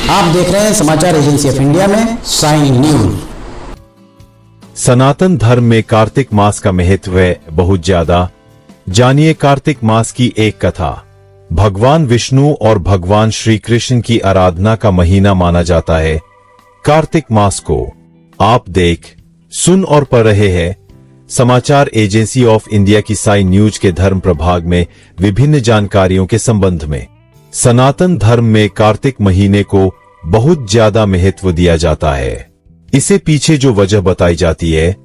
आप देख रहे हैं समाचार एजेंसी ऑफ इंडिया में साइन न्यूज। सनातन धर्म में कार्तिक मास का महत्व है बहुत ज्यादा। जानिए कार्तिक मास की एक कथा। भगवान विष्णु और भगवान श्री कृष्ण की आराधना का महीना माना जाता है कार्तिक मास को। आप देख, सुन और पढ़ रहे हैं समाचार एजेंसी ऑफ इंडिया की साइन न्यूज के धर्म प्रभाग में विभिन्न जानकारियों के संबंध में। सनातन धर्म में कार्तिक महीने को बहुत ज्यादा महत्व दिया जाता है। इसे पीछे जो वजह बताई जाती है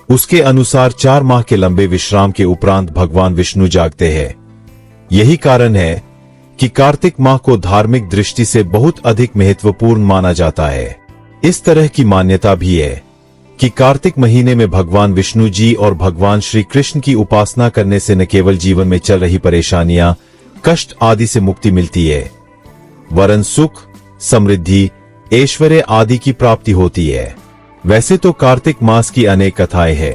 उसके अनुसार 4 माह के लंबे विश्राम के उपरांत भगवान विष्णु जागते हैं। यही कारण है कि कार्तिक माह को धार्मिक दृष्टि से बहुत अधिक महत्वपूर्ण माना जाता है। इस तरह की मान्यता भी है कि कार्तिक महीने में भगवान विष्णु जी और भगवान श्री कृष्ण की उपासना करने से न केवल जीवन में चल रही परेशानियां, कष्ट आदि से मुक्ति मिलती है, वरन सुख, समृद्धि, ऐश्वर्य आदि की प्राप्ति होती है। वैसे तो कार्तिक मास की अनेक कथाएं हैं।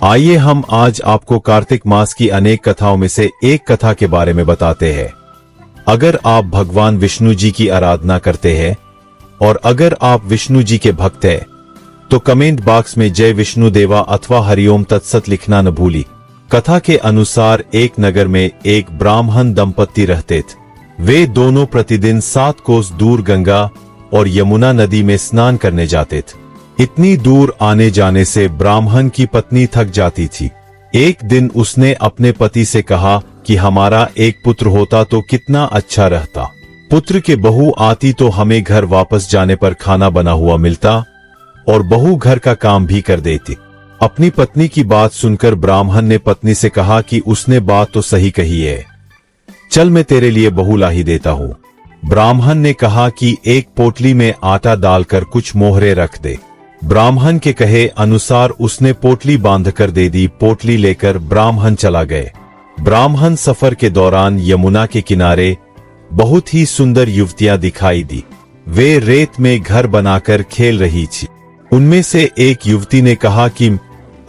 आइए हम आज आपको कार्तिक मास की अनेक कथाओं में से एक कथा के बारे में बताते हैं। अगर आप भगवान विष्णु जी की आराधना करते हैं और अगर आप विष्णु जी के भक्त हैं तो कमेंट बॉक्स में जय विष्णु देवा अथवा हरिओम तत्सत लिखना न भूली। कथा के अनुसार एक नगर में एक ब्राह्मण दंपति रहते थे। वे दोनों प्रतिदिन 7 कोस दूर गंगा और यमुना नदी में स्नान करने जाते थे। इतनी दूर आने जाने से ब्राह्मण की पत्नी थक जाती थी। एक दिन उसने अपने पति से कहा कि हमारा एक पुत्र होता तो कितना अच्छा रहता। पुत्र के बहू आती तो हमें घर वापस जाने पर खाना बना हुआ मिलता और बहू घर का काम भी कर देती। अपनी पत्नी की बात सुनकर ब्राह्मण ने पत्नी से कहा कि उसने बात तो सही कही है, चल मैं तेरे लिए बहू ला ही देता हूँ। ब्राह्मण ने कहा कि एक पोटली में आटा डालकर कुछ मोहरे रख दे। ब्राह्मण के कहे अनुसार उसने पोटली बांधकर दे दी। पोटली लेकर ब्राह्मण चला गए। ब्राह्मण सफर के दौरान यमुना के किनारे बहुत ही सुंदर युवतियां दिखाई दी। वे रेत में घर बनाकर खेल रही थी। उनमें से एक युवती ने कहा कि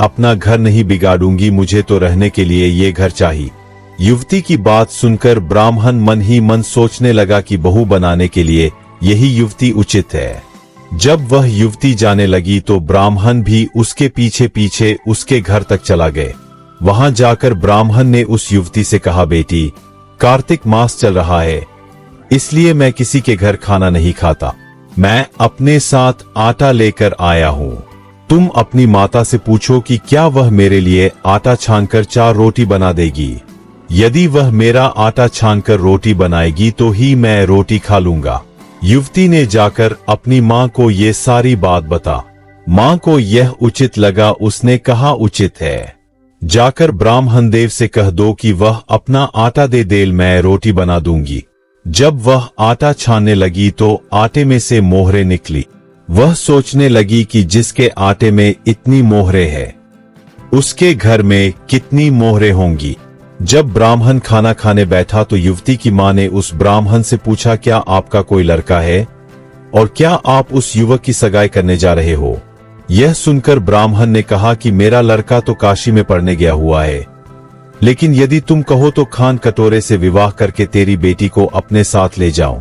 अपना घर नहीं बिगाड़ूंगी, मुझे तो रहने के लिए ये घर चाहिए। युवती की बात सुनकर ब्राह्मण मन ही मन सोचने लगा कि बहू बनाने के लिए यही युवती उचित है। जब वह युवती जाने लगी तो ब्राह्मण भी उसके पीछे पीछे उसके घर तक चला गए। वहां जाकर ब्राह्मण ने उस युवती से कहा, बेटी, कार्तिक मास चल रहा है इसलिए मैं किसी के घर खाना नहीं खाता। मैं अपने साथ आटा लेकर आया हूँ। तुम अपनी माता से पूछो कि क्या वह मेरे लिए आटा छानकर 4 रोटी बना देगी। यदि वह मेरा आटा छानकर रोटी बनाएगी तो ही मैं रोटी खा लूंगा। युवती ने जाकर अपनी माँ को ये सारी बात बता। माँ को यह उचित लगा। उसने कहा, उचित है, जाकर ब्राह्मण देव से कह दो कि वह अपना आटा दे दे, मैं रोटी बना दूंगी। जब वह आटा छानने लगी तो आटे में से मोहरे निकली। वह सोचने लगी कि जिसके आटे में इतनी मोहरे है उसके घर में कितनी मोहरे होंगी। जब ब्राह्मण खाना खाने बैठा तो युवती की मां ने उस ब्राह्मण से पूछा, क्या आपका कोई लड़का है और क्या आप उस युवक की सगाई करने जा रहे हो। यह सुनकर ब्राह्मण ने कहा कि मेरा लड़का तो काशी में पढ़ने गया हुआ है, लेकिन यदि तुम कहो तो खान कटोरे से विवाह करके तेरी बेटी को अपने साथ ले जाऊं।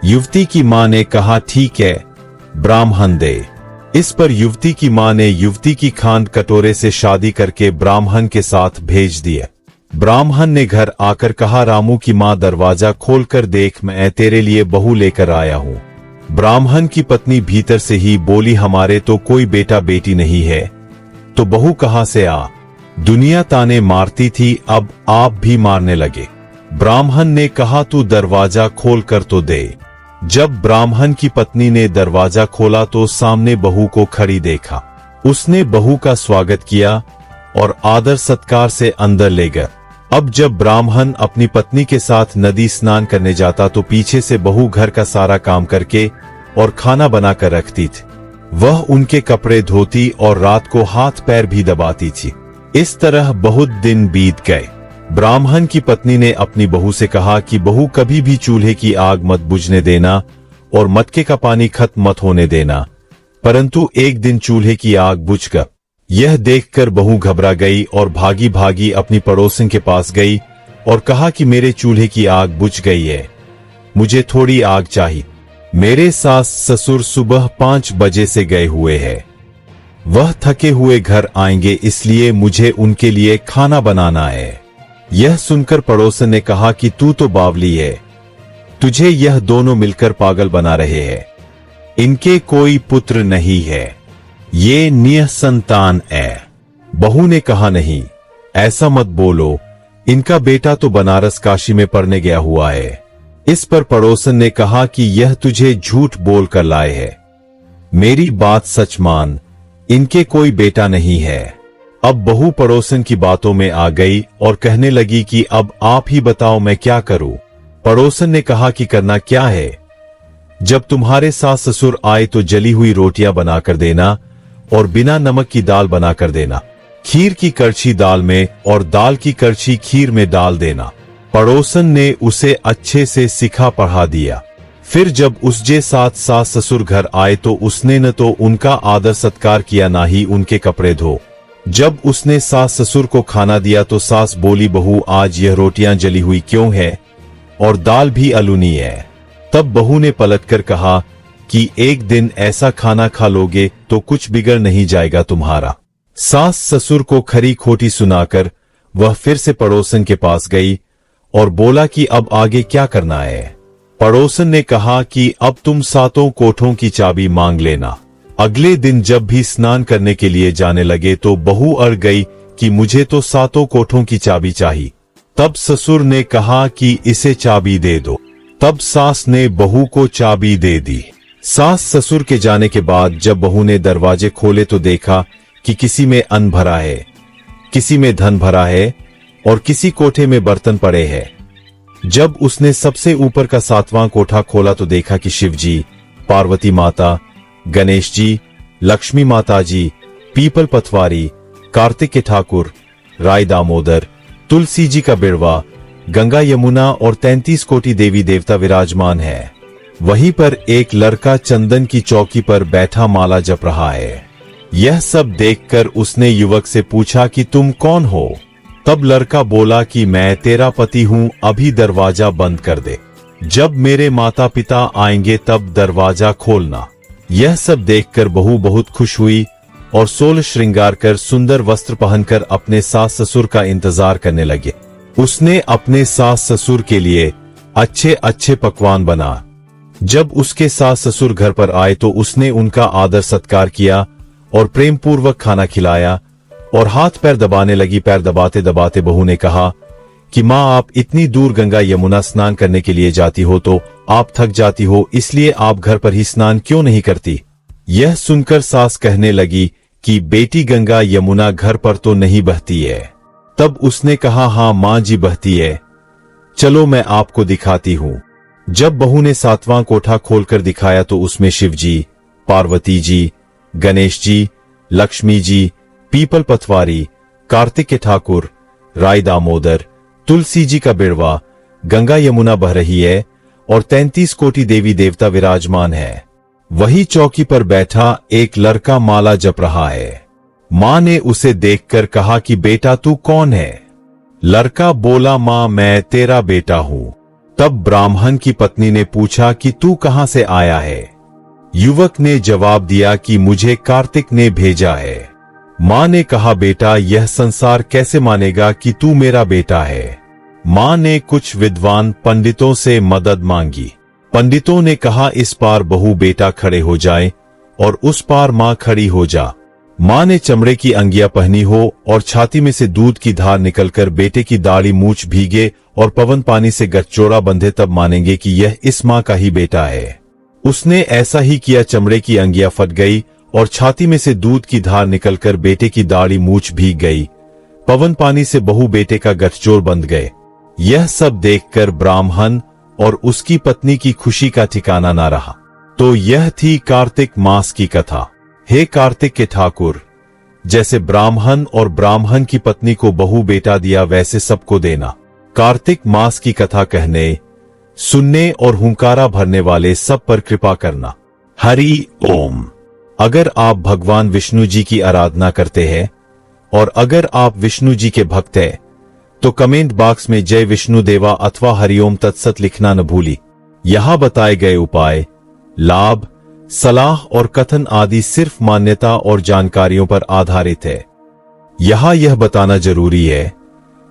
युवती की मां ने कहा, ठीक है, ब्राह्मण दे। इस पर युवती की मां ने युवती की खान कटोरे से शादी करके ब्राह्मण के साथ भेज दिया। ब्राह्मण ने घर आकर कहा, रामू की मां दरवाजा खोलकर देख, मैं तेरे लिए बहू लेकर आया हूँ। ब्राह्मण की पत्नी भीतर से ही बोली, हमारे तो कोई बेटा बेटी नहीं है तो बहू कहां से आ। दुनिया ताने मारती थी, अब आप भी मारने लगे। ब्राह्मण ने कहा, तू दरवाजा खोल कर तो दे। जब ब्राह्मण की पत्नी ने दरवाजा खोला तो सामने बहू को खड़ी देखा। उसने बहू का स्वागत किया और आदर सत्कार से अंदर ले गया। अब जब ब्राह्मण अपनी पत्नी के साथ नदी स्नान करने जाता तो पीछे से बहू घर का सारा काम करके और खाना बनाकर रखती थी। वह उनके कपड़े धोती और रात को हाथ पैर भी दबाती थी। इस तरह बहुत दिन बीत गए। ब्राह्मण की पत्नी ने अपनी बहू से कहा कि बहू, कभी भी चूल्हे की आग मत बुझने देना और मटके का पानी खत्म मत होने देना। परंतु एक दिन चूल्हे की आग बुझ गई। यह देखकर बहू घबरा गई और भागी भागी अपनी पड़ोसन के पास गई और कहा कि मेरे चूल्हे की आग बुझ गई है, मुझे थोड़ी आग चाहिए। मेरे सास ससुर सुबह 5 बजे से गए हुए हैं। वह थके हुए घर आएंगे, इसलिए मुझे उनके लिए खाना बनाना है। यह सुनकर पड़ोसन ने कहा कि तू तो बावली है, तुझे यह दोनों मिलकर पागल बना रहे हैं। इनके कोई पुत्र नहीं है, ये निसंतान है। बहू ने कहा, नहीं ऐसा मत बोलो, इनका बेटा तो बनारस काशी में पढ़ने गया हुआ है। इस पर पड़ोसन ने कहा कि यह तुझे झूठ बोल कर लाए है, मेरी बात सच मान, इनके कोई बेटा नहीं है। अब बहू पड़ोसन की बातों में आ गई और कहने लगी कि अब आप ही बताओ मैं क्या करूं। पड़ोसन ने कहा कि करना क्या है, जब तुम्हारे सास ससुर आए तो जली हुई रोटियां बनाकर देना और बिना नमक की दाल बनाकर देना, खीर की करछी दाल में और दाल की करछी खीर में डाल देना। पड़ोसन ने उसे अच्छे से सिखा पढ़ा दिया। फिर जब उसके साथ सास ससुर घर आए तो उसने न तो उनका आदर सत्कार किया, ना ही उनके कपड़े धो। जब उसने सास ससुर को खाना दिया तो सास बोली, बहू आज यह रोटियां जली हुई क्यों है और दाल भी अलूनी है। तब बहू ने पलटकर कहा कि एक दिन ऐसा खाना खा लोगे तो कुछ बिगड़ नहीं जाएगा तुम्हारा। सास ससुर को खरी खोटी सुनाकर वह फिर से पड़ोसन के पास गई और बोला कि अब आगे क्या करना है। पड़ोसन ने कहा कि अब तुम 7 कोठों की चाबी मांग लेना। अगले दिन जब भी स्नान करने के लिए जाने लगे तो बहू अड़ गई कि मुझे तो 7 कोठों की चाबी चाहिए। तब ससुर ने कहा कि इसे चाबी दे दो। तब सास ने बहू को चाबी दे दी। सास ससुर के जाने के बाद जब बहू ने दरवाजे खोले तो देखा कि किसी में अन्न भरा है, किसी में धन भरा है और किसी कोठे में बर्तन पड़े हैं। जब उसने सबसे ऊपर का 7वां कोठा खोला तो देखा कि शिव जी, पार्वती माता, गणेश जी, लक्ष्मी माता जी, पीपल पथवारी, कार्तिक के ठाकुर, राय दामोदर, तुलसी जी का बिड़वा, गंगा यमुना और 33 कोटि देवी देवता विराजमान है। वहीं पर एक लड़का चंदन की चौकी पर बैठा माला जप रहा है। यह सब देखकर उसने युवक से पूछा कि तुम कौन हो। तब लड़का बोला कि मैं तेरा पति हूं, अभी दरवाजा बंद कर दे, जब मेरे माता पिता आएंगे तब दरवाजा खोलना। यह सब देखकर बहू बहुत खुश हुई और 16 श्रृंगार कर सुंदर वस्त्र पहनकर अपने सास ससुर का इंतजार करने लगे। उसने अपने सास ससुर के लिए अच्छे अच्छे पकवान बना। जब उसके सास ससुर घर पर आए तो उसने उनका आदर सत्कार किया और प्रेम पूर्वक खाना खिलाया और हाथ पैर दबाने लगी। पैर दबाते दबाते बहू ने कहा कि माँ, आप इतनी दूर गंगा यमुना स्नान करने के लिए जाती हो तो आप थक जाती हो, इसलिए आप घर पर ही स्नान क्यों नहीं करती। यह सुनकर सास कहने लगी कि बेटी, गंगा यमुना घर पर तो नहीं बहती है। तब उसने कहा, हाँ माँ जी बहती है, चलो मैं आपको दिखाती हूँ। जब बहू ने 7वां कोठा खोलकर दिखाया तो उसमें शिव जी, पार्वती जी, गणेश जी, लक्ष्मी जी, पीपल पथवारी, कार्तिक के ठाकुर, राय दामोदर, तुलसी जी का बिड़वा, गंगा यमुना बह रही है और 33 कोटि देवी देवता विराजमान है। वही चौकी पर बैठा एक लड़का माला जप रहा है। माँ ने उसे देखकर कहा कि बेटा तू कौन है। लड़का बोला, माँ मैं तेरा बेटा हूँ। तब ब्राह्मण की पत्नी ने पूछा कि तू कहां से आया है। युवक ने जवाब दिया कि मुझे कार्तिक ने भेजा है। माँ ने कहा, बेटा यह संसार कैसे मानेगा कि तू मेरा बेटा है। माँ ने कुछ विद्वान पंडितों से मदद मांगी। पंडितों ने कहा, इस पार बहू बेटा खड़े हो जाए और उस पार माँ खड़ी हो जा। माँ ने चमड़े की अंगिया पहनी हो और छाती में से दूध की धार निकलकर बेटे की दाढ़ी मूछ भीगे और पवन पानी से गठजोड़ा बंधे, तब मानेंगे कि यह इस माँ का ही बेटा है। उसने ऐसा ही किया। चमड़े की अंगिया फट गई और छाती में से दूध की धार निकलकर बेटे की दाढ़ी मूछ भीग गई। पवन पानी से बहू बेटे का गठजोड़ बंध गए। यह सब देखकर ब्राह्मण और उसकी पत्नी की खुशी का ठिकाना न रहा। तो यह थी कार्तिक मास की कथा। हे कार्तिक के ठाकुर, जैसे ब्राह्मण और ब्राह्मण की पत्नी को बहू बेटा दिया वैसे सबको देना। कार्तिक मास की कथा कहने, सुनने और हुंकारा भरने वाले सब पर कृपा करना। हरि ओम। अगर आप भगवान विष्णु जी की आराधना करते हैं और अगर आप विष्णु जी के भक्त हैं तो कमेंट बॉक्स में जय विष्णु देवा अथवा हरिओम तत्सत लिखना न भूली। यहाँ बताए गए उपाय लाभ, सलाह और कथन आदि सिर्फ मान्यता और जानकारियों पर आधारित है। यहां यह बताना जरूरी है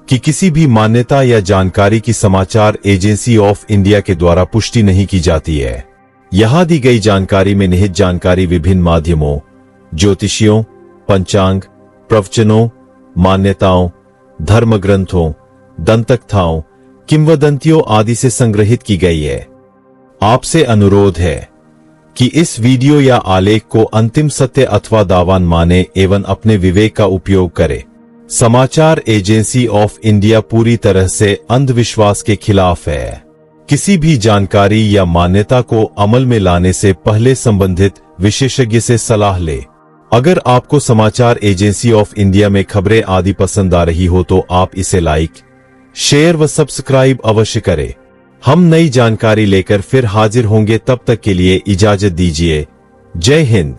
कि किसी भी मान्यता या जानकारी की समाचार एजेंसी ऑफ इंडिया के द्वारा पुष्टि नहीं की जाती है। यहां दी गई जानकारी में निहित जानकारी विभिन्न माध्यमों, ज्योतिषियों, पंचांग, प्रवचनों, मान्यताओं, धर्म ग्रंथों, दंतकथाओं, किंवदंतियों आदि से संग्रहित की गई है। आपसे अनुरोध है कि इस वीडियो या आलेख को अंतिम सत्य अथवा दावान माने एवं अपने विवेक का उपयोग करें। समाचार एजेंसी ऑफ इंडिया पूरी तरह से अंधविश्वास के खिलाफ है। किसी भी जानकारी या मान्यता को अमल में लाने से पहले संबंधित विशेषज्ञ से सलाह ले। अगर आपको समाचार एजेंसी ऑफ इंडिया में खबरें आदि पसंद आ रही हो तो आप इसे लाइक, शेयर व सब्सक्राइब अवश्य करें। हम नई जानकारी लेकर फिर हाजिर होंगे, तब तक के लिए इजाजत दीजिए। जय हिंद।